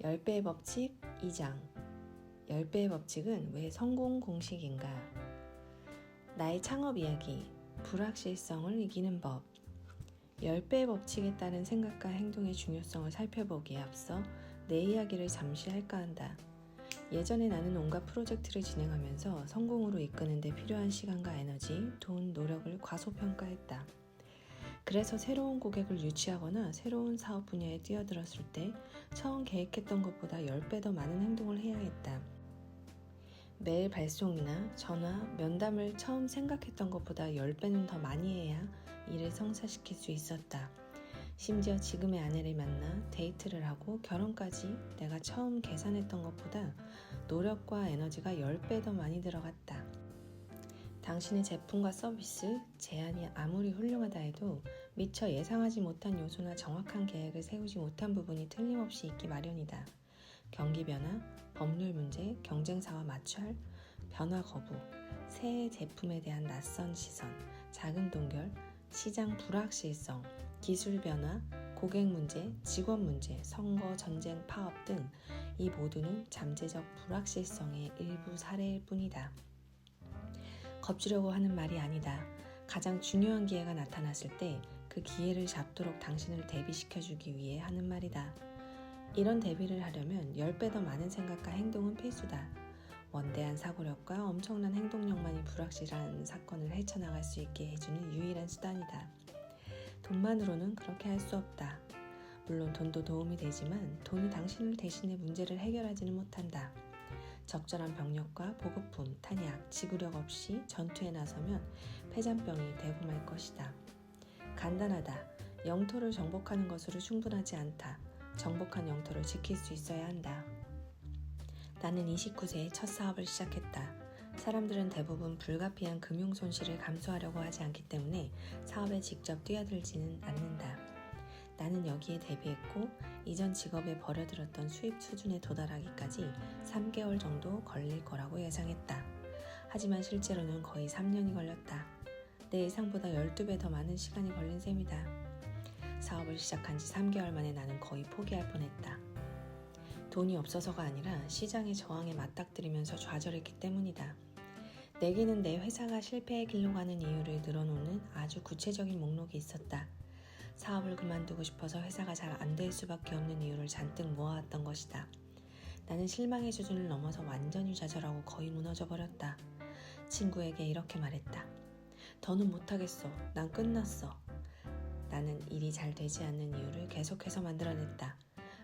10배의 법칙 2장. 10배의 법칙은 왜 성공 공식인가? 나의 창업 이야기, 불확실성을 이기는 법. 10배의 법칙에 따른 생각과 행동의 중요성을 살펴보기에 앞서 내 이야기를 잠시 할까 한다. 예전에 나는 온갖 프로젝트를 진행하면서 성공으로 이끄는 데 필요한 시간과 에너지, 돈, 노력을 과소평가했다. 그래서 새로운 고객을 유치하거나 새로운 사업 분야에 뛰어들었을 때 처음 계획했던 것보다 10배 더 많은 행동을 해야 했다. 메일 발송이나 전화, 면담을 처음 생각했던 것보다 10배는 더 많이 해야 일을 성사시킬 수 있었다. 심지어 지금의 아내를 만나 데이트를 하고 결혼까지 내가 처음 계산했던 것보다 노력과 에너지가 10배 더 많이 들어갔다. 당신의 제품과 서비스, 제안이 아무리 훌륭하다 해도 미처 예상하지 못한 요소나 정확한 계획을 세우지 못한 부분이 틀림없이 있기 마련이다. 경기 변화, 법률 문제, 경쟁사와 마찰, 변화 거부, 새 제품에 대한 낯선 시선, 자금 동결, 시장 불확실성, 기술 변화, 고객 문제, 직원 문제, 선거, 전쟁, 파업 등 이 모두는 잠재적 불확실성의 일부 사례일 뿐이다. 겁주려고 하는 말이 아니다. 가장 중요한 기회가 나타났을 때 그 기회를 잡도록 당신을 대비시켜주기 위해 하는 말이다. 이런 대비를 하려면 10배 더 많은 생각과 행동은 필수다. 원대한 사고력과 엄청난 행동력만이 불확실한 사건을 헤쳐나갈 수 있게 해주는 유일한 수단이다. 돈만으로는 그렇게 할 수 없다. 물론 돈도 도움이 되지만 돈이 당신을 대신해 문제를 해결하지는 못한다. 적절한 병력과 보급품, 탄약, 지구력 없이 전투에 나서면 폐잔병이 되고 말 것이다. 간단하다. 영토를 정복하는 것으로 충분하지 않다. 정복한 영토를 지킬 수 있어야 한다. 나는 29세에 첫 사업을 시작했다. 사람들은 대부분 불가피한 금융 손실을 감수하려고 하지 않기 때문에 사업에 직접 뛰어들지는 않는다. 나는 여기에 대비했고 이전 직업에 버려들었던 수입 수준에 도달하기까지 3개월 정도 걸릴 거라고 예상했다. 하지만 실제로는 거의 3년이 걸렸다. 내 예상보다 12배 더 많은 시간이 걸린 셈이다. 사업을 시작한 지 3개월 만에 나는 거의 포기할 뻔했다. 돈이 없어서가 아니라 시장의 저항에 맞닥뜨리면서 좌절했기 때문이다. 내게는 내 회사가 실패의 길로 가는 이유를 늘어놓는 아주 구체적인 목록이 있었다. 사업을 그만두고 싶어서 회사가 잘 안 될 수밖에 없는 이유를 잔뜩 모아왔던 것이다. 나는 실망의 수준을 넘어서 완전히 좌절하고 거의 무너져 버렸다. 친구에게 이렇게 말했다. 더는 못하겠어. 난 끝났어. 나는 일이 잘 되지 않는 이유를 계속해서 만들어냈다.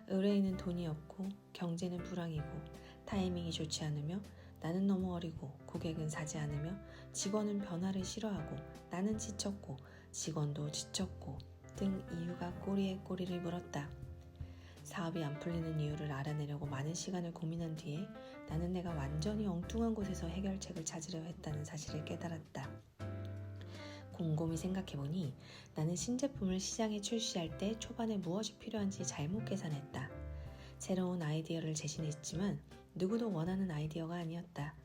의뢰인은 돈이 없고 경제는 불황이고 타이밍이 좋지 않으며 나는 너무 어리고 고객은 사지 않으며 직원은 변화를 싫어하고 나는 지쳤고 직원도 지쳤고 등 이유가 꼬리에 꼬리를 물었다. 사업이 안 풀리는 이유를 알아내려고 많은 시간을 고민한 뒤에 나는 내가 완전히 엉뚱한 곳에서 해결책을 찾으려 했다는 사실을 깨달았다. 곰곰이 생각해보니 나는 신제품을 시장에 출시할 때 초반에 무엇이 필요한지 잘못 계산했다. 새로운 아이디어를 제시했지만 누구도 원하는 아이디어가 아니었다.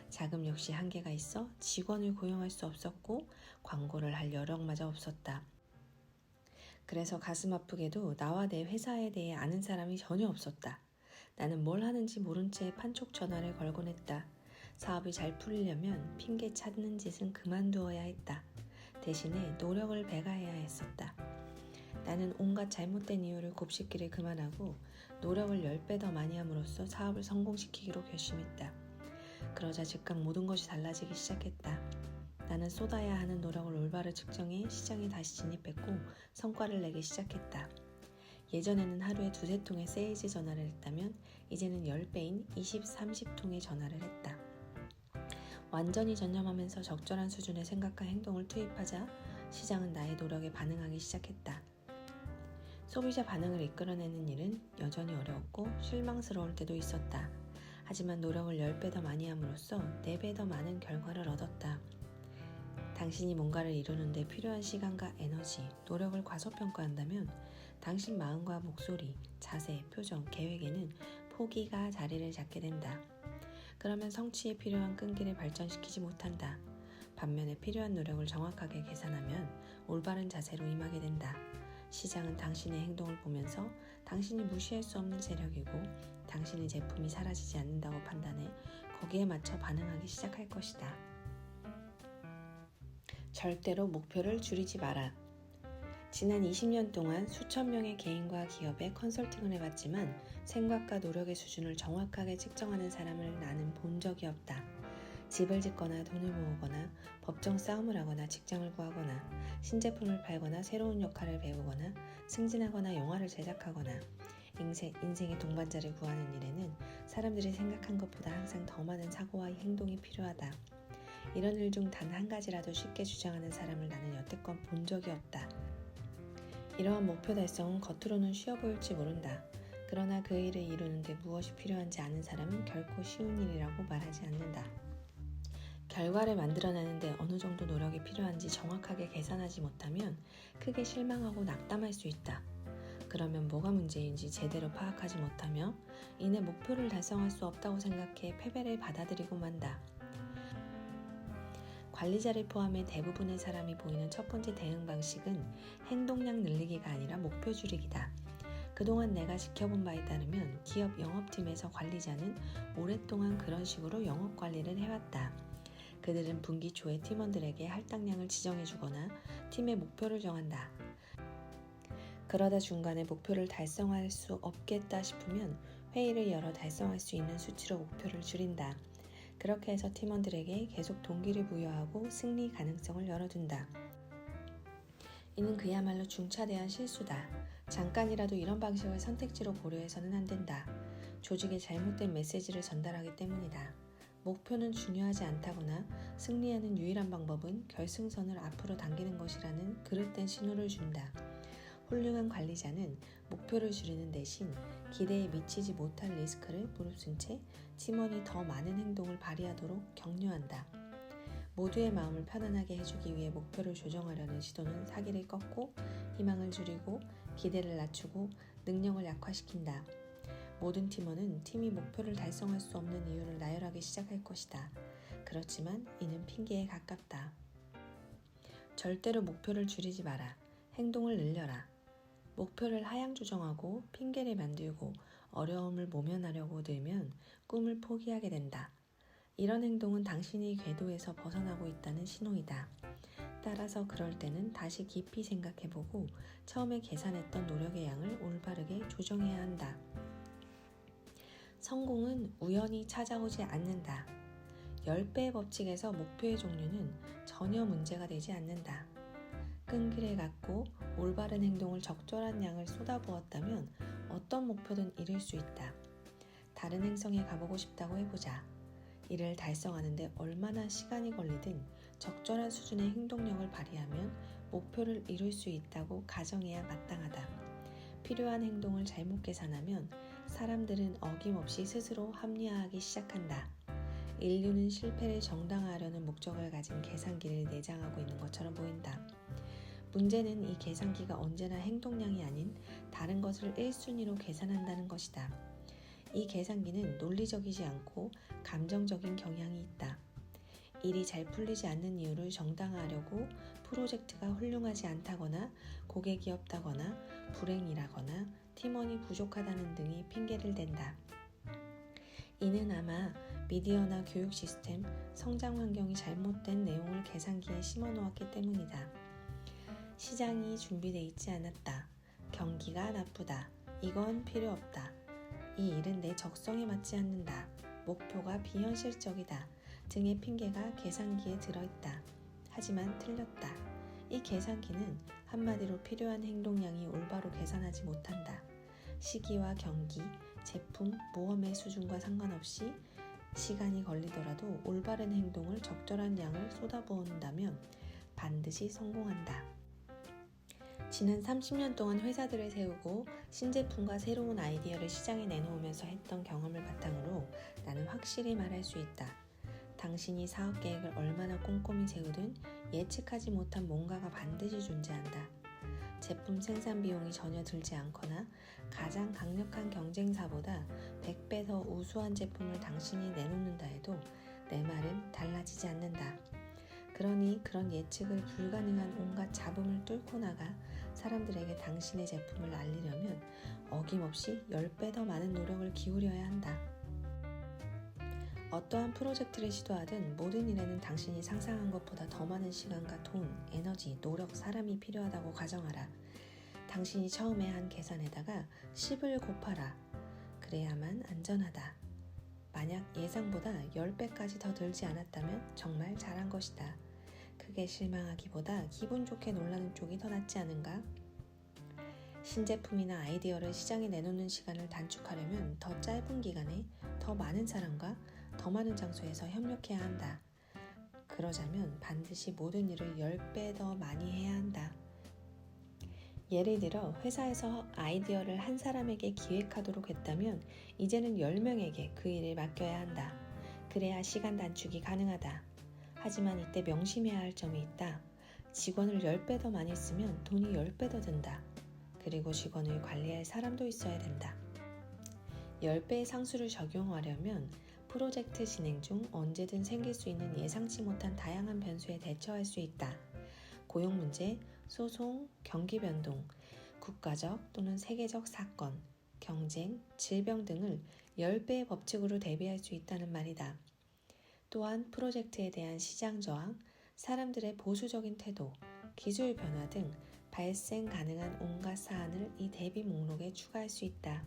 자금 역시 한계가 있어 직원을 고용할 수 없었고 광고를 할 여력마저 없었다. 그래서 가슴 아프게도 나와 내 회사에 대해 아는 사람이 전혀 없었다. 나는 뭘 하는지 모른 채 판촉 전화를 걸곤 했다. 사업이 잘 풀리려면 핑계 찾는 짓은 그만두어야 했다. 대신에 노력을 배가해야 했었다. 나는 온갖 잘못된 이유를 곱씹기를 그만하고 노력을 10배 더 많이 함으로써 사업을 성공시키기로 결심했다. 그러자 즉각 모든 것이 달라지기 시작했다. 나는 쏟아야 하는 노력을 올바로 측정해 시장에 다시 진입했고 성과를 내기 시작했다. 예전에는 하루에 2-3통의 세일즈 전화를 했다면 이제는 10배인 20-30통의 전화를 했다. 완전히 전념하면서 적절한 수준의 생각과 행동을 투입하자 시장은 나의 노력에 반응하기 시작했다. 소비자 반응을 이끌어내는 일은 여전히 어려웠고 실망스러울 때도 있었다. 하지만 노력을 10배 더 많이 함으로써 4배 더 많은 결과를 얻었다. 당신이 뭔가를 이루는 데 필요한 시간과 에너지, 노력을 과소평가한다면 당신 마음과 목소리, 자세, 표정, 계획에는 포기가 자리를 잡게 된다. 그러면 성취에 필요한 끈기를 발전시키지 못한다. 반면에 필요한 노력을 정확하게 계산하면 올바른 자세로 임하게 된다. 시장은 당신의 행동을 보면서 당신이 무시할 수 없는 세력이고 당신의 제품이 사라지지 않는다고 판단해 거기에 맞춰 반응하기 시작할 것이다. 절대로 목표를 줄이지 마라. 지난 20년 동안 수천 명의 개인과 기업에 컨설팅을 해봤지만 생각과 노력의 수준을 정확하게 측정하는 사람을 나는 본 적이 없다. 집을 짓거나 돈을 모으거나 법정 싸움을 하거나 직장을 구하거나 신제품을 팔거나 새로운 역할을 배우거나 승진하거나 영화를 제작하거나 인생의 동반자를 구하는 일에는 사람들이 생각한 것보다 항상 더 많은 사고와 행동이 필요하다. 이런 일 중 단 한 가지라도 쉽게 주장하는 사람을 나는 여태껏 본 적이 없다. 이러한 목표 달성은 겉으로는 쉬워 보일지 모른다. 그러나 그 일을 이루는데 무엇이 필요한지 아는 사람은 결코 쉬운 일이라고 말하지 않는다. 결과를 만들어내는데 어느 정도 노력이 필요한지 정확하게 계산하지 못하면 크게 실망하고 낙담할 수 있다. 그러면 뭐가 문제인지 제대로 파악하지 못하며 이내 목표를 달성할 수 없다고 생각해 패배를 받아들이고 만다. 관리자를 포함해 대부분의 사람이 보이는 첫 번째 대응 방식은 행동량 늘리기가 아니라 목표 줄이기다. 그동안 내가 지켜본 바에 따르면 기업 영업팀에서 관리자는 오랫동안 그런 식으로 영업 관리를 해왔다. 그들은 분기 초에 팀원들에게 할당량을 지정해주거나 팀의 목표를 정한다. 그러다 중간에 목표를 달성할 수 없겠다 싶으면 회의를 열어 달성할 수 있는 수치로 목표를 줄인다. 그렇게 해서 팀원들에게 계속 동기를 부여하고 승리 가능성을 열어둔다. 이는 그야말로 중차대한 실수다. 잠깐이라도 이런 방식을 선택지로 고려해서는 안 된다. 조직에 잘못된 메시지를 전달하기 때문이다. 목표는 중요하지 않다거나 승리하는 유일한 방법은 결승선을 앞으로 당기는 것이라는 그릇된 신호를 준다. 훌륭한 관리자는 목표를 줄이는 대신 기대에 미치지 못할 리스크를 무릅쓴 채 팀원이 더 많은 행동을 발휘하도록 격려한다. 모두의 마음을 편안하게 해주기 위해 목표를 조정하려는 시도는 사기를 꺾고 희망을 줄이고 기대를 낮추고 능력을 약화시킨다. 모든 팀원은 팀이 목표를 달성할 수 없는 이유를 나열하기 시작할 것이다. 그렇지만 이는 핑계에 가깝다. 절대로 목표를 줄이지 마라. 행동을 늘려라. 목표를 하향 조정하고 핑계를 만들고 어려움을 모면하려고 들면 꿈을 포기하게 된다. 이런 행동은 당신이 궤도에서 벗어나고 있다는 신호이다. 따라서 그럴 때는 다시 깊이 생각해보고 처음에 계산했던 노력의 양을 올바르게 조정해야 한다. 성공은 우연히 찾아오지 않는다. 10배의 법칙에서 목표의 종류는 전혀 문제가 되지 않는다. 끈기를 갖고 올바른 행동을 적절한 양을 쏟아부었다면 어떤 목표든 이룰 수 있다. 다른 행성에 가보고 싶다고 해보자. 이를 달성하는데 얼마나 시간이 걸리든 적절한 수준의 행동력을 발휘하면 목표를 이룰 수 있다고 가정해야 마땅하다. 필요한 행동을 잘못 계산하면 사람들은 어김없이 스스로 합리화하기 시작한다. 인류는 실패를 정당화하려는 목적을 가진 계산기를 내장하고 있는 것처럼 보인다. 문제는 이 계산기가 언제나 행동량이 아닌 다른 것을 1순위로 계산한다는 것이다. 이 계산기는 논리적이지 않고 감정적인 경향이 있다. 일이 잘 풀리지 않는 이유를 정당화하려고 프로젝트가 훌륭하지 않다거나 고객이 없다거나 불행이라거나 팀원이 부족하다는 등의 핑계를 댄다. 이는 아마 미디어나 교육 시스템, 성장 환경이 잘못된 내용을 계산기에 심어놓았기 때문이다. 시장이 준비되어 있지 않았다. 경기가 나쁘다. 이건 필요 없다. 이 일은 내 적성에 맞지 않는다. 목표가 비현실적이다. 등의 핑계가 계산기에 들어있다. 하지만 틀렸다. 이 계산기는 한마디로 필요한 행동량이 올바로 계산하지 못한다. 시기와 경기, 제품, 모험의 수준과 상관없이 시간이 걸리더라도 올바른 행동을 적절한 양을 쏟아부은다면 반드시 성공한다. 지난 30년 동안 회사들을 세우고 신제품과 새로운 아이디어를 시장에 내놓으면서 했던 경험을 바탕으로 나는 확실히 말할 수 있다. 당신이 사업 계획을 얼마나 꼼꼼히 세우든 예측하지 못한 뭔가가 반드시 존재한다. 제품 생산 비용이 전혀 들지 않거나 가장 강력한 경쟁사보다 100배 더 우수한 제품을 당신이 내놓는다 해도 내 말은 달라지지 않는다. 그러니 그런 예측을 불가능한 온갖 잡음을 뚫고 나가 사람들에게 당신의 제품을 알리려면 어김없이 10배 더 많은 노력을 기울여야 한다. 어떠한 프로젝트를 시도하든 모든 일에는 당신이 상상한 것보다 더 많은 시간과 돈, 에너지, 노력, 사람이 필요하다고 가정하라. 당신이 처음에 한 계산에다가 10을 곱하라. 그래야만 안전하다. 만약 예상보다 10배까지 더 들지 않았다면 정말 잘한 것이다. 크게 실망하기보다 기분 좋게 놀라는 쪽이 더 낫지 않은가? 신제품이나 아이디어를 시장에 내놓는 시간을 단축하려면 더 짧은 기간에 더 많은 사람과 더 많은 장소에서 협력해야 한다. 그러자면 반드시 모든 일을 10배 더 많이 해야 한다. 예를 들어 회사에서 아이디어를 한 사람에게 기획하도록 했다면 이제는 10명에게 그 일을 맡겨야 한다. 그래야 시간 단축이 가능하다. 하지만 이때 명심해야 할 점이 있다. 직원을 10배 더 많이 쓰면 돈이 10배 더 든다. 그리고 직원을 관리할 사람도 있어야 된다. 10배의 상수를 적용하려면 프로젝트 진행 중 언제든 생길 수 있는 예상치 못한 다양한 변수에 대처할 수 있다. 고용 문제, 소송, 경기 변동, 국가적 또는 세계적 사건, 경쟁, 질병 등을 10배의 법칙으로 대비할 수 있다는 말이다. 또한 프로젝트에 대한 시장 저항, 사람들의 보수적인 태도, 기술 변화 등 발생 가능한 온갖 사안을 이 대비 목록에 추가할 수 있다.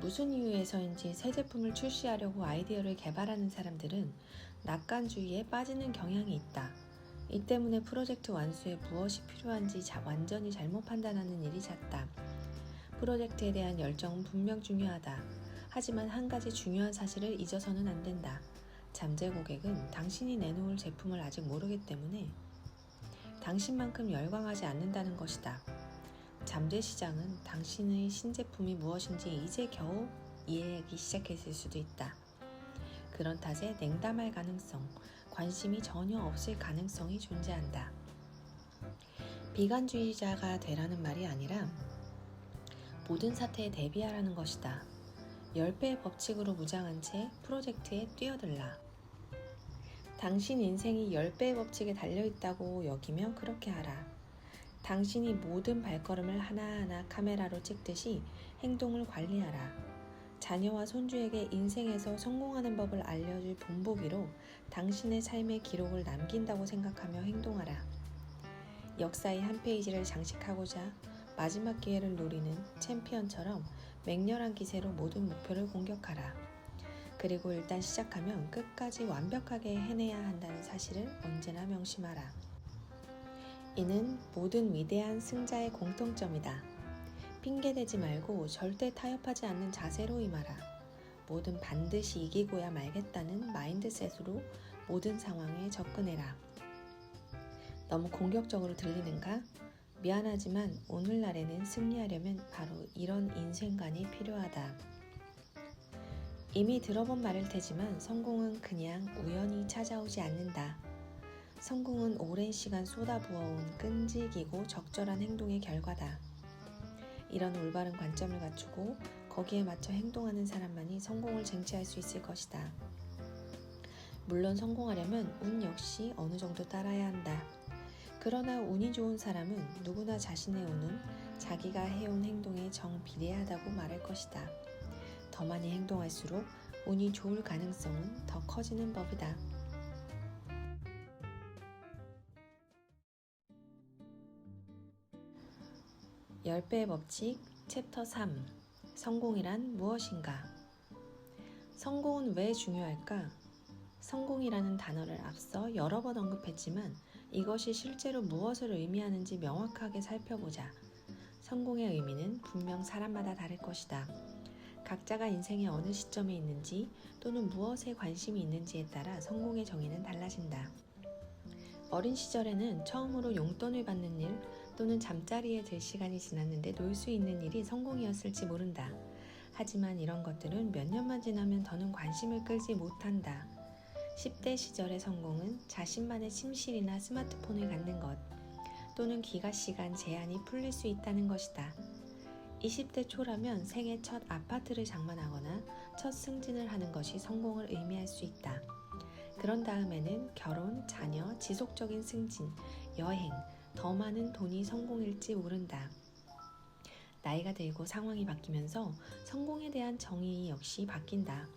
무슨 이유에서인지 새 제품을 출시하려고 아이디어를 개발하는 사람들은 낙관주의에 빠지는 경향이 있다. 이 때문에 프로젝트 완수에 무엇이 필요한지 완전히 잘못 판단하는 일이 잦다. 프로젝트에 대한 열정은 분명 중요하다. 하지만 한 가지 중요한 사실을 잊어서는 안 된다. 잠재 고객은 당신이 내놓을 제품을 아직 모르기 때문에 당신만큼 열광하지 않는다는 것이다. 잠재 시장은 당신의 신제품이 무엇인지 이제 겨우 이해하기 시작했을 수도 있다. 그런 탓에 냉담할 가능성, 관심이 전혀 없을 가능성이 존재한다. 비관주의자가 되라는 말이 아니라 모든 사태에 대비하라는 것이다. 10배의 법칙으로 무장한 채 프로젝트에 뛰어들라. 당신 인생이 10배의 법칙에 달려있다고 여기며 그렇게 하라. 당신이 모든 발걸음을 하나하나 카메라로 찍듯이 행동을 관리하라. 자녀와 손주에게 인생에서 성공하는 법을 알려줄 본보기로 당신의 삶의 기록을 남긴다고 생각하며 행동하라. 역사의 한 페이지를 장식하고자 마지막 기회를 노리는 챔피언처럼 맹렬한 기세로 모든 목표를 공격하라. 그리고 일단 시작하면 끝까지 완벽하게 해내야 한다는 사실을 언제나 명심하라. 이는 모든 위대한 승자의 공통점이다. 핑계대지 말고 절대 타협하지 않는 자세로 임하라. 뭐든 반드시 이기고야 말겠다는 마인드셋으로 모든 상황에 접근해라. 너무 공격적으로 들리는가? 미안하지만 오늘날에는 승리하려면 바로 이런 인생관이 필요하다. 이미 들어본 말일 테지만 성공은 그냥 우연히 찾아오지 않는다. 성공은 오랜 시간 쏟아부어온 끈질기고 적절한 행동의 결과다. 이런 올바른 관점을 갖추고 거기에 맞춰 행동하는 사람만이 성공을 쟁취할 수 있을 것이다. 물론 성공하려면 운 역시 어느 정도 따라야 한다. 그러나 운이 좋은 사람은 누구나 자신의 운은 자기가 해온 행동에 정비례하다고 말할 것이다. 더 많이 행동할수록 운이 좋을 가능성은 더 커지는 법이다. 열배의 법칙 챕터 3 성공이란 무엇인가? 성공은 왜 중요할까? 성공이라는 단어를 앞서 여러 번 언급했지만 이것이 실제로 무엇을 의미하는지 명확하게 살펴보자. 성공의 의미는 분명 사람마다 다를 것이다. 각자가 인생의 어느 시점에 있는지 또는 무엇에 관심이 있는지에 따라 성공의 정의는 달라진다. 어린 시절에는 처음으로 용돈을 받는 일 또는 잠자리에 들 시간이 지났는데 놀 수 있는 일이 성공이었을지 모른다. 하지만 이런 것들은 몇 년만 지나면 더는 관심을 끌지 못한다. 10대 시절의 성공은 자신만의 침실이나 스마트폰을 갖는 것 또는 기가시간 제한이 풀릴 수 있다는 것이다. 20대 초라면 생애 첫 아파트를 장만하거나 첫 승진을 하는 것이 성공을 의미할 수 있다. 그런 다음에는 결혼, 자녀, 지속적인 승진, 여행, 더 많은 돈이 성공일지 모른다. 나이가 들고 상황이 바뀌면서 성공에 대한 정의 역시 바뀐다.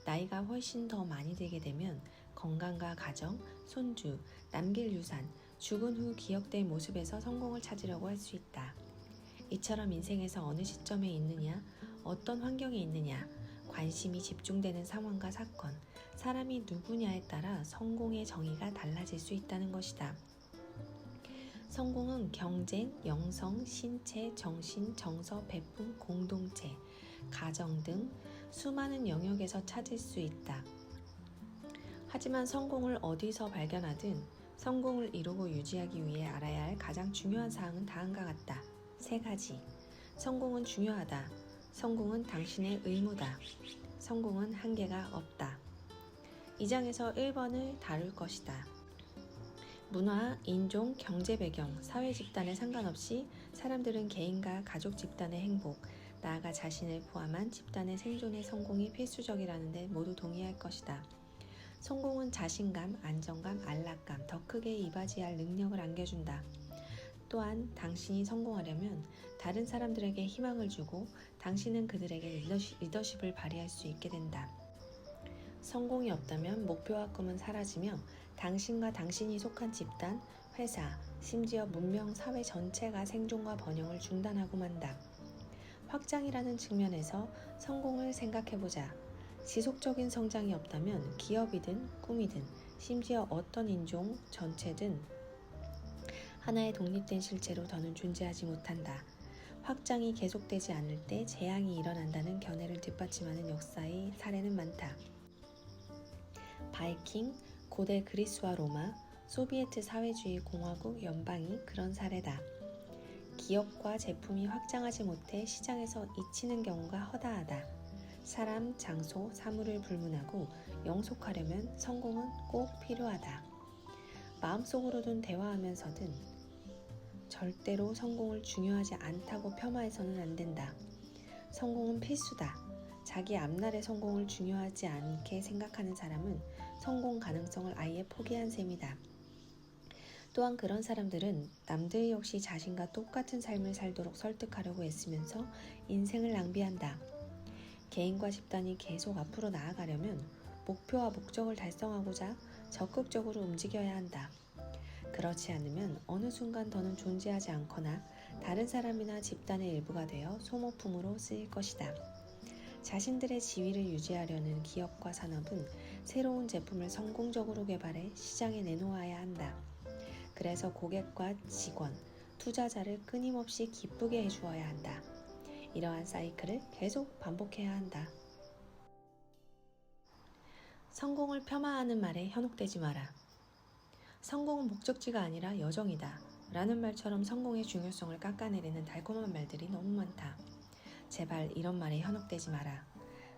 나이가 훨씬 더 많이 들게 되면 건강과 가정, 손주, 남길 유산, 죽은 후 기억될 모습에서 성공을 찾으려고 할 수 있다. 이처럼 인생에서 어느 시점에 있느냐, 어떤 환경에 있느냐, 관심이 집중되는 상황과 사건, 사람이 누구냐에 따라 성공의 정의가 달라질 수 있다는 것이다. 성공은 경쟁, 영성, 신체, 정신, 정서, 배움, 공동체, 가정 등 수많은 영역에서 찾을 수 있다. 하지만 성공을 어디서 발견하든 성공을 이루고 유지하기 위해 알아야 할 가장 중요한 사항은 다음과 같다. 3가지. 성공은 중요하다. 성공은 당신의 의무다. 성공은 한계가 없다. 이 장에서 1번을 다룰 것이다. 문화, 인종, 경제 배경, 사회 집단에 상관없이 사람들은 개인과 가족 집단의 행복, 나아가 자신을 포함한 집단의 생존의 성공이 필수적이라는 데 모두 동의할 것이다. 성공은 자신감, 안정감, 안락감, 더 크게 이바지할 능력을 안겨준다. 또한 당신이 성공하려면 다른 사람들에게 희망을 주고 당신은 그들에게 리더십을 발휘할 수 있게 된다. 성공이 없다면 목표와 꿈은 사라지며 당신과 당신이 속한 집단, 회사, 심지어 문명, 사회 전체가 생존과 번영을 중단하고 만다. 확장이라는 측면에서 성공을 생각해보자. 지속적인 성장이 없다면 기업이든 꿈이든 심지어 어떤 인종, 전체든 하나의 독립된 실체로 더는 존재하지 못한다. 확장이 계속되지 않을 때 재앙이 일어난다는 견해를 뒷받침하는 역사의 사례는 많다. 바이킹, 고대 그리스와 로마, 소비에트 사회주의 공화국 연방이 그런 사례다. 기업과 제품이 확장하지 못해 시장에서 잊히는 경우가 허다하다. 사람, 장소, 사물을 불문하고 영속하려면 성공은 꼭 필요하다. 마음속으로든 대화하면서든 절대로 성공을 중요하지 않다고 폄하해서는 안 된다. 성공은 필수다. 자기 앞날의 성공을 중요하지 않게 생각하는 사람은 성공 가능성을 아예 포기한 셈이다. 또한 그런 사람들은 남들 역시 자신과 똑같은 삶을 살도록 설득하려고 애쓰면서 인생을 낭비한다. 개인과 집단이 계속 앞으로 나아가려면 목표와 목적을 달성하고자 적극적으로 움직여야 한다. 그렇지 않으면 어느 순간 더는 존재하지 않거나 다른 사람이나 집단의 일부가 되어 소모품으로 쓰일 것이다. 자신들의 지위를 유지하려는 기업과 산업은 새로운 제품을 성공적으로 개발해 시장에 내놓아야 한다. 그래서 고객과 직원, 투자자를 끊임없이 기쁘게 해주어야 한다. 이러한 사이클을 계속 반복해야 한다. 성공을 폄하하는 말에 현혹되지 마라. 성공은 목적지가 아니라 여정이다 라는 말처럼 성공의 중요성을 깎아내리는 달콤한 말들이 너무 많다. 제발 이런 말에 현혹되지 마라.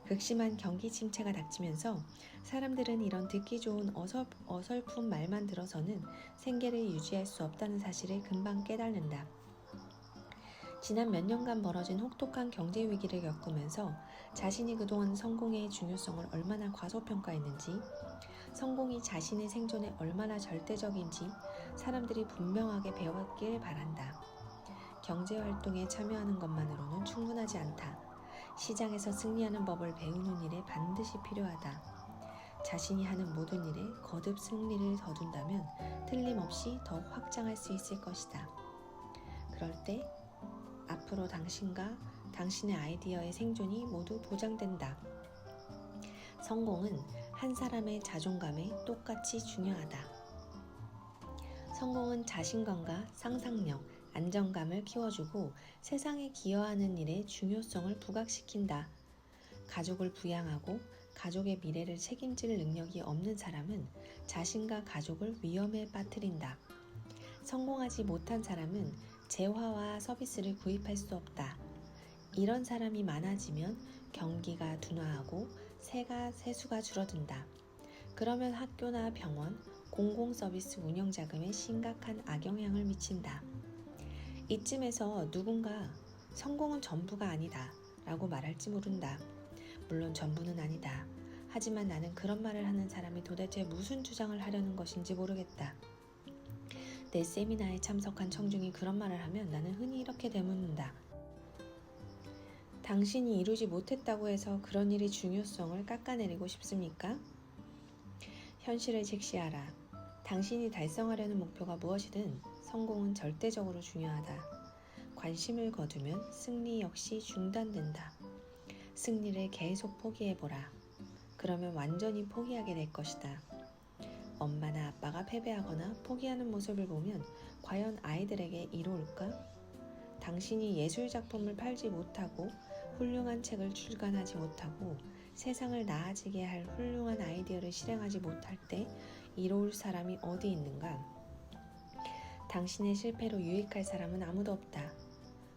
극심한 경기 침체가 닥치면서 사람들은 이런 듣기 좋은 어설픈 말만 들어서는 생계를 유지할 수 없다는 사실을 금방 깨닫는다. 지난 몇 년간 벌어진 혹독한 경제 위기를 겪으면서 자신이 그동안 성공의 중요성을 얼마나 과소평가했는지, 성공이 자신의 생존에 얼마나 절대적인지 사람들이 분명하게 배웠길 바란다. 경제활동에 참여하는 것만으로는 충분하지 않다. 시장에서 승리하는 법을 배우는 일에 반드시 필요하다. 자신이 하는 모든 일에 거듭 승리를 거둔다면 틀림없이 더욱 확장할 수 있을 것이다. 그럴 때 앞으로 당신과 당신의 아이디어의 생존이 모두 보장된다. 성공은 한 사람의 자존감에 똑같이 중요하다. 성공은 자신감과 상상력, 안정감을 키워주고 세상에 기여하는 일의 중요성을 부각시킨다. 가족을 부양하고 가족의 미래를 책임질 능력이 없는 사람은 자신과 가족을 위험에 빠뜨린다. 성공하지 못한 사람은 재화와 서비스를 구입할 수 없다. 이런 사람이 많아지면 경기가 둔화하고 세수가 줄어든다. 그러면 학교나 병원, 공공서비스 운영자금에 심각한 악영향을 미친다. 이쯤에서 누군가 성공은 전부가 아니다 라고 말할지 모른다. 물론 전부는 아니다. 하지만 나는 그런 말을 하는 사람이 도대체 무슨 주장을 하려는 것인지 모르겠다. 내 세미나에 참석한 청중이 그런 말을 하면 나는 흔히 이렇게 되묻는다. 당신이 이루지 못했다고 해서 그런 일의 중요성을 깎아내리고 싶습니까? 현실을 직시하라. 당신이 달성하려는 목표가 무엇이든 성공은 절대적으로 중요하다. 관심을 거두면 승리 역시 중단된다. 승리를 계속 포기해보라. 그러면 완전히 포기하게 될 것이다. 엄마나 아빠가 패배하거나 포기하는 모습을 보면 과연 아이들에게 이로울까? 당신이 예술작품을 팔지 못하고 훌륭한 책을 출간하지 못하고 세상을 나아지게 할 훌륭한 아이디어를 실행하지 못할 때 이로울 사람이 어디 있는가? 당신의 실패로 유익할 사람은 아무도 없다.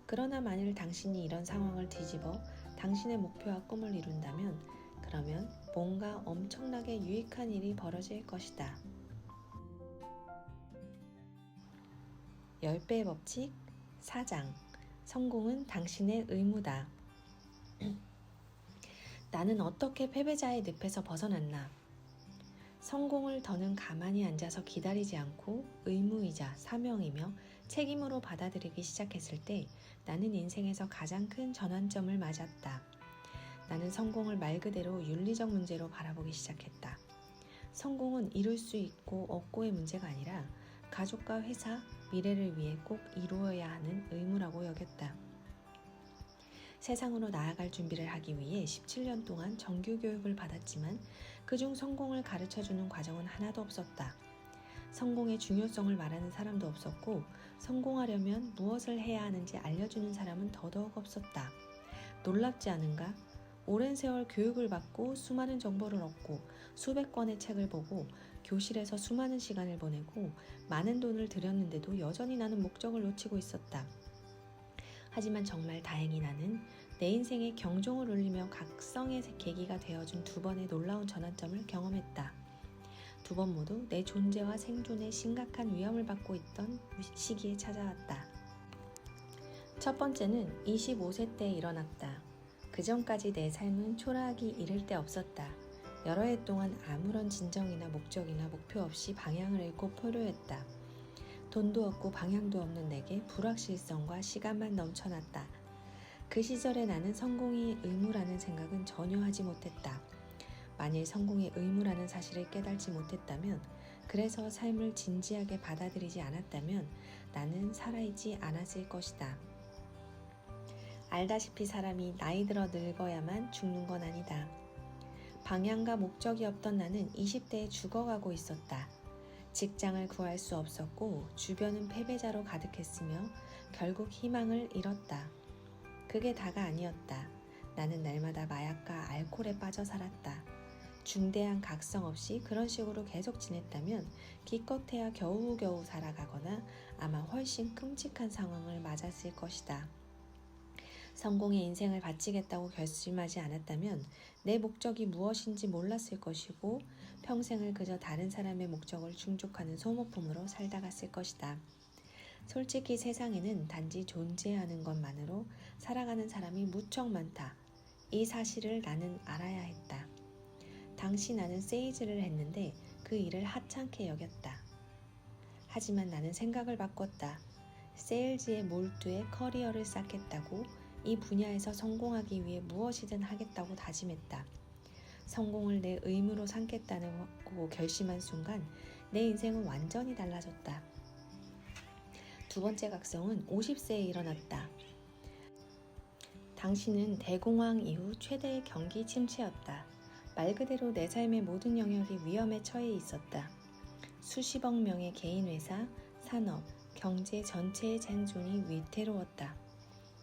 그러나 만일 당신이 이런 상황을 뒤집어 당신의 목표와 꿈을 이룬다면 그러면 뭔가 엄청나게 유익한 일이 벌어질 것이다. 10배의 법칙 4장 성공은 당신의 의무다. 나는 어떻게 패배자의 늪에서 벗어났나? 성공을 더는 가만히 앉아서 기다리지 않고 의무이자 사명이며 책임으로 받아들이기 시작했을 때 나는 인생에서 가장 큰 전환점을 맞았다. 나는 성공을 말 그대로 윤리적 문제로 바라보기 시작했다. 성공은 이룰 수 있고 없고의 문제가 아니라 가족과 회사, 미래를 위해 꼭 이루어야 하는 의무라고 여겼다. 세상으로 나아갈 준비를 하기 위해 17년 동안 정규 교육을 받았지만 그중 성공을 가르쳐주는 과정은 하나도 없었다. 성공의 중요성을 말하는 사람도 없었고 성공하려면 무엇을 해야 하는지 알려주는 사람은 더더욱 없었다. 놀랍지 않은가? 오랜 세월 교육을 받고 수많은 정보를 얻고 수백 권의 책을 보고 교실에서 수많은 시간을 보내고 많은 돈을 들였는데도 여전히 나는 목적을 놓치고 있었다. 하지만 정말 다행히 나는 내 인생에 경종을 울리며 각성의 계기가 되어준 2번의 놀라운 전환점을 경험했다. 2번 모두 내 존재와 생존에 심각한 위험을 받고 있던 시기에 찾아왔다. 첫 번째는 25세 때 일어났다. 그 전까지 내 삶은 초라하기 이를 데 없었다. 여러 해 동안 아무런 진정이나 목적이나 목표 없이 방향을 잃고 포로했다. 돈도 없고 방향도 없는 내게 불확실성과 시간만 넘쳐났다. 그 시절에 나는 성공이 의무라는 생각은 전혀 하지 못했다. 만일 성공이 의무라는 사실을 깨달지 못했다면, 그래서 삶을 진지하게 받아들이지 않았다면 나는 살아있지 않았을 것이다. 알다시피 사람이 나이 들어 늙어야만 죽는 건 아니다. 방향과 목적이 없던 나는 20대에 죽어가고 있었다. 직장을 구할 수 없었고 주변은 패배자로 가득했으며 결국 희망을 잃었다. 그게 다가 아니었다. 나는 날마다 마약과 알코올에 빠져 살았다. 중대한 각성 없이 그런 식으로 계속 지냈다면 기껏해야 겨우겨우 살아가거나 아마 훨씬 끔찍한 상황을 맞았을 것이다. 성공의 인생을 바치겠다고 결심하지 않았다면 내 목적이 무엇인지 몰랐을 것이고 평생을 그저 다른 사람의 목적을 충족하는 소모품으로 살다 갔을 것이다. 솔직히 세상에는 단지 존재하는 것만으로 살아가는 사람이 무척 많다. 이 사실을 나는 알아야 했다. 당시 나는 세일즈를 했는데 그 일을 하찮게 여겼다. 하지만 나는 생각을 바꿨다. 세일즈에 몰두해 커리어를 쌓겠다고, 이 분야에서 성공하기 위해 무엇이든 하겠다고 다짐했다. 성공을 내 의무로 삼겠다고 결심한 순간 내 인생은 완전히 달라졌다. 2번째 각성은 50세에 일어났다. 당시는 대공황 이후 최대의 경기 침체였다. 말 그대로 내 삶의 모든 영역이 위험에 처해 있었다. 수십억 명의 개인 회사, 산업, 경제 전체의 생존이 위태로웠다.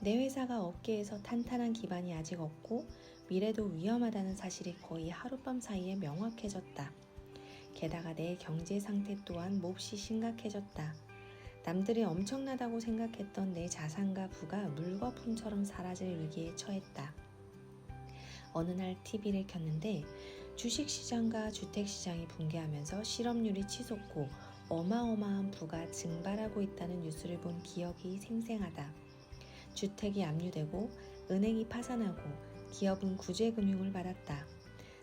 내 회사가 업계에서 탄탄한 기반이 아직 없고 미래도 위험하다는 사실이 거의 하룻밤 사이에 명확해졌다. 게다가 내 경제 상태 또한 몹시 심각해졌다. 남들이 엄청나다고 생각했던 내 자산과 부가 물거품처럼 사라질 위기에 처했다. 어느 날 TV를 켰는데 주식시장과 주택시장이 붕괴하면서 실업률이 치솟고 어마어마한 부가 증발하고 있다는 뉴스를 본 기억이 생생하다. 주택이 압류되고 은행이 파산하고 기업은 구제금융을 받았다.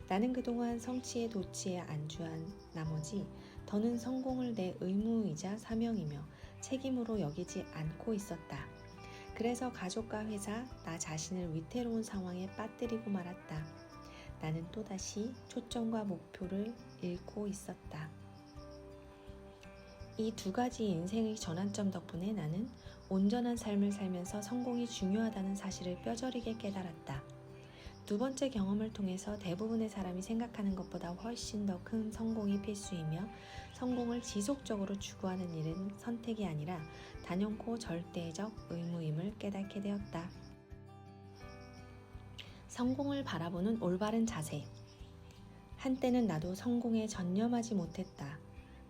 나는 그동안 성취에 도취에 안주한 나머지 더는 성공을 내 의무이자 사명이며 책임으로 여기지 않고 있었다. 그래서 가족과 회사, 나 자신을 위태로운 상황에 빠뜨리고 말았다. 나는 또다시 초점과 목표를 잃고 있었다. 이 두 가지 인생의 전환점 덕분에 나는 온전한 삶을 살면서 성공이 중요하다는 사실을 뼈저리게 깨달았다. 두 번째 경험을 통해서 대부분의 사람이 생각하는 것보다 훨씬 더 큰 성공이 필수이며 성공을 지속적으로 추구하는 일은 선택이 아니라 단연코 절대적 의무임을 깨닫게 되었다. 성공을 바라보는 올바른 자세. 한때는 나도 성공에 전념하지 못했다.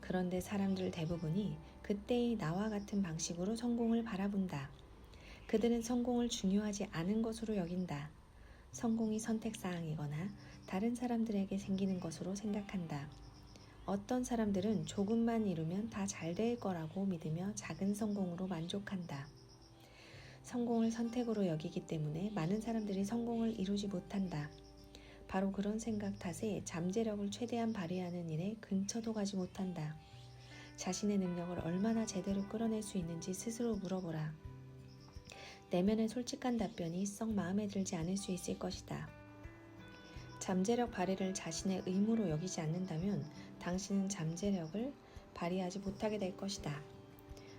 그런데 사람들 대부분이 그때의 나와 같은 방식으로 성공을 바라본다. 그들은 성공을 중요하지 않은 것으로 여긴다. 성공이 선택사항이거나 다른 사람들에게 생기는 것으로 생각한다. 어떤 사람들은 조금만 이루면 다 잘 될 거라고 믿으며 작은 성공으로 만족한다. 성공을 선택으로 여기기 때문에 많은 사람들이 성공을 이루지 못한다. 바로 그런 생각 탓에 잠재력을 최대한 발휘하는 일에 근처도 가지 못한다. 자신의 능력을 얼마나 제대로 끌어낼 수 있는지 스스로 물어보라. 내면의 솔직한 답변이 썩 마음에 들지 않을 수 있을 것이다. 잠재력 발휘를 자신의 의무로 여기지 않는다면 당신은 잠재력을 발휘하지 못하게 될 것이다.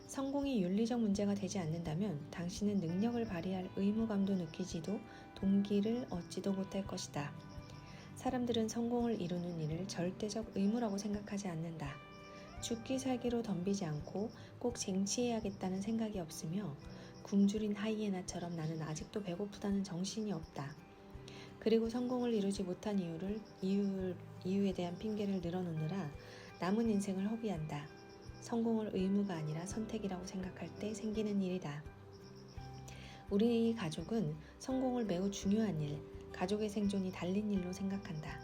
성공이 윤리적 문제가 되지 않는다면 당신은 능력을 발휘할 의무감도 느끼지도 동기를 얻지도 못할 것이다. 사람들은 성공을 이루는 일을 절대적 의무라고 생각하지 않는다. 죽기 살기로 덤비지 않고 꼭 쟁취해야겠다는 생각이 없으며 굶주린 하이에나처럼 나는 아직도 배고프다는 정신이 없다. 그리고 성공을 이루지 못한 이유에 대한 핑계를 늘어놓느라 남은 인생을 허비한다. 성공을 의무가 아니라 선택이라고 생각할 때 생기는 일이다. 우리 가족은 성공을 매우 중요한 일, 가족의 생존이 달린 일로 생각한다.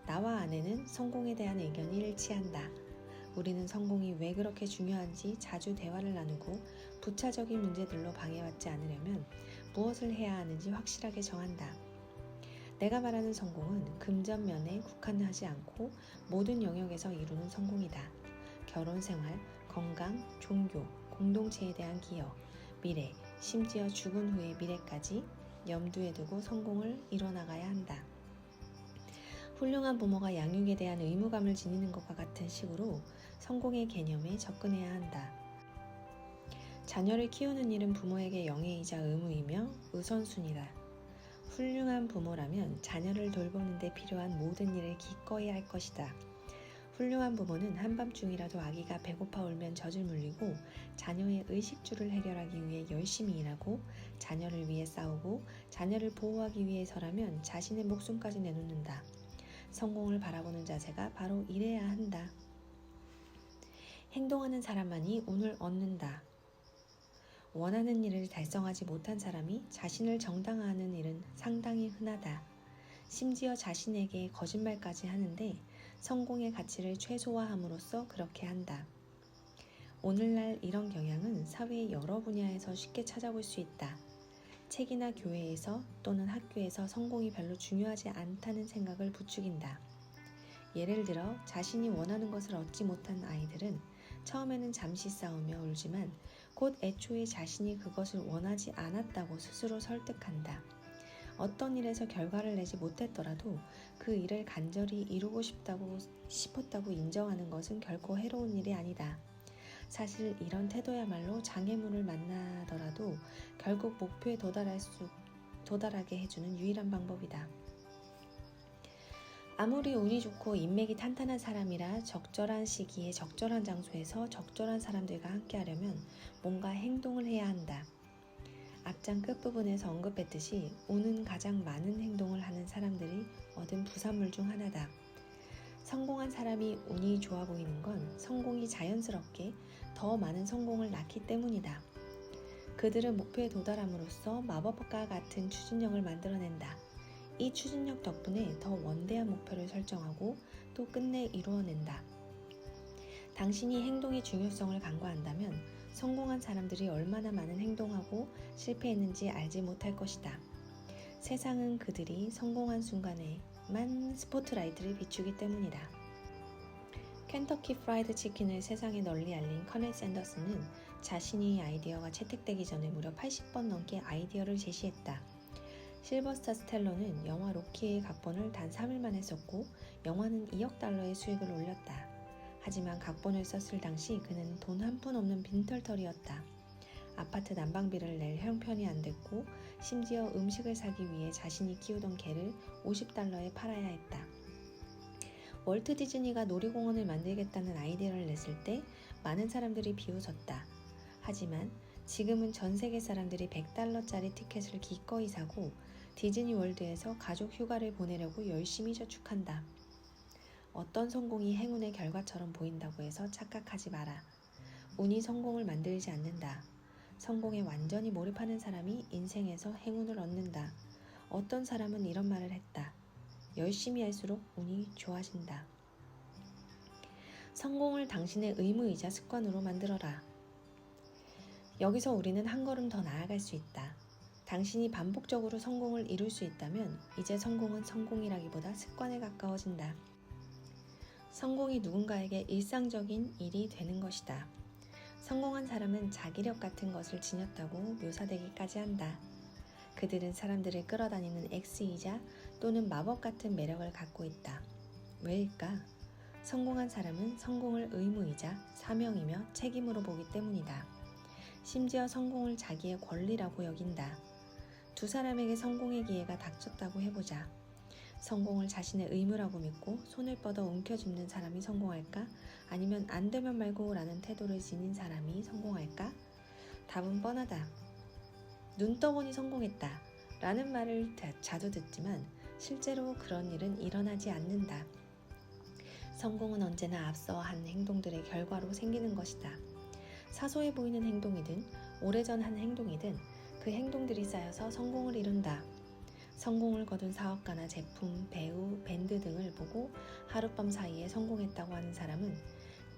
나와 아내는 성공에 대한 의견이 일치한다. 우리는 성공이 왜 그렇게 중요한지 자주 대화를 나누고 부차적인 문제들로 방해받지 않으려면 무엇을 해야 하는지 확실하게 정한다. 내가 말하는 성공은 금전면에 국한하지 않고 모든 영역에서 이루는 성공이다. 결혼 생활, 건강, 종교, 공동체에 대한 기여, 미래, 심지어 죽은 후의 미래까지 염두에 두고 성공을 이뤄나가야 한다. 훌륭한 부모가 양육에 대한 의무감을 지니는 것과 같은 식으로 성공의 개념에 접근해야 한다. 자녀를 키우는 일은 부모에게 영예이자 의무이며 우선순위다. 훌륭한 부모라면 자녀를 돌보는 데 필요한 모든 일을 기꺼이 할 것이다. 훌륭한 부모는 한밤중이라도 아기가 배고파 울면 젖을 물리고 자녀의 의식주를 해결하기 위해 열심히 일하고 자녀를 위해 싸우고 자녀를 보호하기 위해서라면 자신의 목숨까지 내놓는다. 성공을 바라보는 자세가 바로 이래야 한다. 행동하는 사람만이 운을 얻는다. 원하는 일을 달성하지 못한 사람이 자신을 정당화하는 일은 상당히 흔하다. 심지어 자신에게 거짓말까지 하는데 성공의 가치를 최소화함으로써 그렇게 한다. 오늘날 이런 경향은 사회의 여러 분야에서 쉽게 찾아볼 수 있다. 책이나 교회에서 또는 학교에서 성공이 별로 중요하지 않다는 생각을 부추긴다. 예를 들어 자신이 원하는 것을 얻지 못한 아이들은 처음에는 잠시 싸우며 울지만 곧 애초에 자신이 그것을 원하지 않았다고 스스로 설득한다. 어떤 일에서 결과를 내지 못했더라도 그 일을 간절히 이루고 싶었다고 인정하는 것은 결코 해로운 일이 아니다. 사실 이런 태도야말로 장애물을 만나더라도 결국 목표에 도달하게 해주는 유일한 방법이다. 아무리 운이 좋고 인맥이 탄탄한 사람이라 적절한 시기에 적절한 장소에서 적절한 사람들과 함께하려면 뭔가 행동을 해야 한다. 앞장 끝부분에서 언급했듯이 운은 가장 많은 행동을 하는 사람들이 얻은 부산물 중 하나다. 성공한 사람이 운이 좋아 보이는 건 성공이 자연스럽게 더 많은 성공을 낳기 때문이다. 그들은 목표에 도달함으로써 마법과 같은 추진력을 만들어낸다. 이 추진력 덕분에 더 원대한 목표를 설정하고 또 끝내 이루어낸다. 당신이 행동의 중요성을 간과한다면 성공한 사람들이 얼마나 많은 행동하고 실패했는지 알지 못할 것이다. 세상은 그들이 성공한 순간에만 스포트라이트를 비추기 때문이다. 켄터키 프라이드 치킨을 세상에 널리 알린 커넬 샌더스는 자신이 아이디어가 채택되기 전에 무려 80번 넘게 아이디어를 제시했다. 실버스타 스텔론은 영화 로키의 각본을 단 3일 만에 썼고 영화는 2억 달러의 수익을 올렸다. 하지만 각본을 썼을 당시 그는 돈 한 푼 없는 빈털터리였다. 아파트 난방비를 낼 형편이 안 됐고 심지어 음식을 사기 위해 자신이 키우던 개를 50달러에 팔아야 했다. 월트 디즈니가 놀이공원을 만들겠다는 아이디어를 냈을 때 많은 사람들이 비웃었다. 하지만 지금은 전 세계 사람들이 100달러짜리 티켓을 기꺼이 사고 디즈니 월드에서 가족 휴가를 보내려고 열심히 저축한다. 어떤 성공이 행운의 결과처럼 보인다고 해서 착각하지 마라. 운이 성공을 만들지 않는다. 성공에 완전히 몰입하는 사람이 인생에서 행운을 얻는다. 어떤 사람은 이런 말을 했다. 열심히 할수록 운이 좋아진다. 성공을 당신의 의무이자 습관으로 만들어라. 여기서 우리는 한 걸음 더 나아갈 수 있다. 당신이 반복적으로 성공을 이룰 수 있다면 이제 성공은 성공이라기보다 습관에 가까워진다. 성공이 누군가에게 일상적인 일이 되는 것이다. 성공한 사람은 자기력 같은 것을 지녔다고 묘사되기까지 한다. 그들은 사람들을 끌어다니는 X이자 또는 마법 같은 매력을 갖고 있다. 왜일까? 성공한 사람은 성공을 의무이자 사명이며 책임으로 보기 때문이다. 심지어 성공을 자기의 권리라고 여긴다. 두 사람에게 성공의 기회가 닥쳤다고 해보자. 성공을 자신의 의무라고 믿고 손을 뻗어 움켜쥐는 사람이 성공할까? 아니면 안 되면 말고 라는 태도를 지닌 사람이 성공할까? 답은 뻔하다. 눈 떠보니 성공했다 라는 말을 자주 듣지만 실제로 그런 일은 일어나지 않는다. 성공은 언제나 앞서 한 행동들의 결과로 생기는 것이다. 사소해 보이는 행동이든 오래전 한 행동이든 그 행동들이 쌓여서 성공을 이룬다. 성공을 거둔 사업가나 제품, 배우, 밴드 등을 보고 하룻밤 사이에 성공했다고 하는 사람은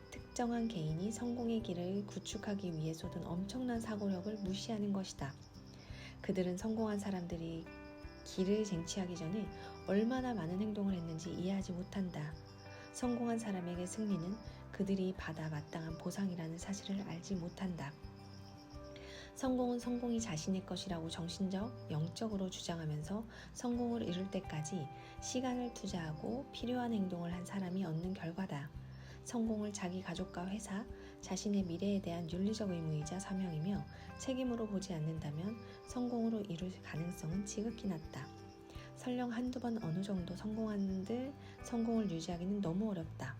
특정한 개인이 성공의 길을 구축하기 위해 쏟은 엄청난 사고력을 무시하는 것이다. 그들은 성공한 사람들이 길을 쟁취하기 전에 얼마나 많은 행동을 했는지 이해하지 못한다. 성공한 사람에게 승리는 그들이 받아 마땅한 보상이라는 사실을 알지 못한다. 성공은 성공이 자신의 것이라고 정신적, 영적으로 주장하면서 성공을 이룰 때까지 시간을 투자하고 필요한 행동을 한 사람이 얻는 결과다. 성공을 자기 가족과 회사, 자신의 미래에 대한 윤리적 의무이자 사명이며 책임으로 보지 않는다면 성공으로 이룰 가능성은 지극히 낮다. 설령 한두 번 어느 정도 성공한들 성공을 유지하기는 너무 어렵다.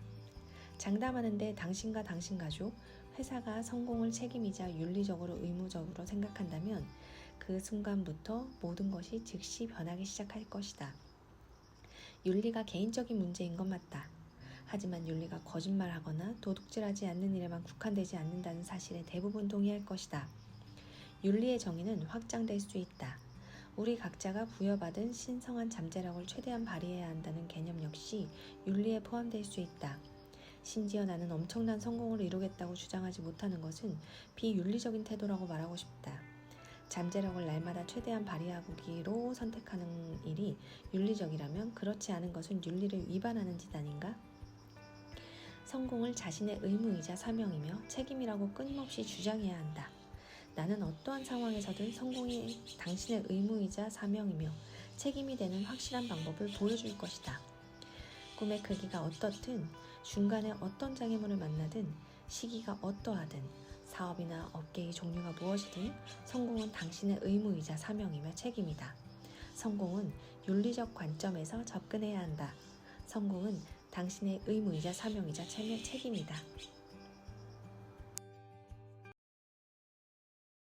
장담하는데 당신과 당신 가족, 회사가 성공을 책임이자 윤리적으로 의무적으로 생각한다면 그 순간부터 모든 것이 즉시 변하기 시작할 것이다. 윤리가 개인적인 문제인 건 맞다. 하지만 윤리가 거짓말하거나 도둑질하지 않는 일에만 국한되지 않는다는 사실에 대부분 동의할 것이다. 윤리의 정의는 확장될 수 있다. 우리 각자가 부여받은 신성한 잠재력을 최대한 발휘해야 한다는 개념 역시 윤리에 포함될 수 있다. 심지어 나는 엄청난 성공을 이루겠다고 주장하지 못하는 것은 비윤리적인 태도라고 말하고 싶다. 잠재력을 날마다 최대한 발휘하기로 선택하는 일이 윤리적이라면 그렇지 않은 것은 윤리를 위반하는 짓 아닌가? 성공을 자신의 의무이자 사명이며 책임이라고 끊임없이 주장해야 한다. 나는 어떠한 상황에서든 성공이 당신의 의무이자 사명이며 책임이 되는 확실한 방법을 보여줄 것이다. 꿈의 크기가 어떻든 중간에 어떤 장애물을 만나든 시기가 어떠하든 사업이나 업계의 종류가 무엇이든 성공은 당신의 의무이자 사명이며 책임이다. 성공은 윤리적 관점에서 접근해야 한다. 성공은 당신의 의무이자 사명이자 책임이다.